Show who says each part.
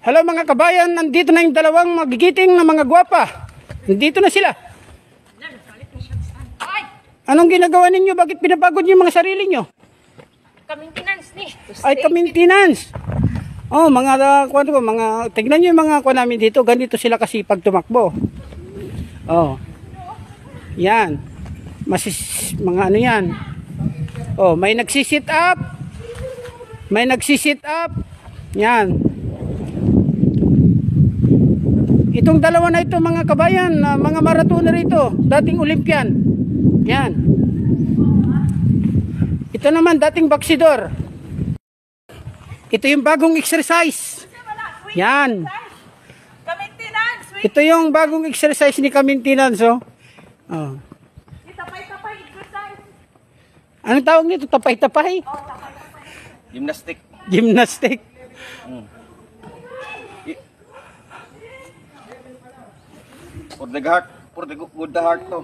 Speaker 1: Hello mga kabayan, nandito na yung dalawang magigiting na mga gwapa. Nandito na sila. Anong ginagawa ninyo? Bakit pinapagod niyo mga sarili nyo?
Speaker 2: Ka-maintenance ni.
Speaker 1: Ay, ka-maintenance. Oh, mga tignan niyo yung mga kuha namin dito. Ganito sila kasi pag tumakbo. Oh. Yan. Mga ano yan. Oh, may nagsi-sit up. May nagsi-sit up. Yan. Itong dalawa na ito mga kabayan, mga marathoner ito, dating Olympian. Yan. Ito naman dating baksidor. Ito yung bagong exercise. Yan. Ito yung bagong exercise ni ka-maintenance, oh. Oh.
Speaker 2: Tapay-tapay exercise.
Speaker 1: Anong tawag nito? Tapay-tapay?
Speaker 2: Oh, tapay-tapay.
Speaker 3: Gymnastic.
Speaker 1: Gymnastic.
Speaker 3: For the heart, for the good heart to.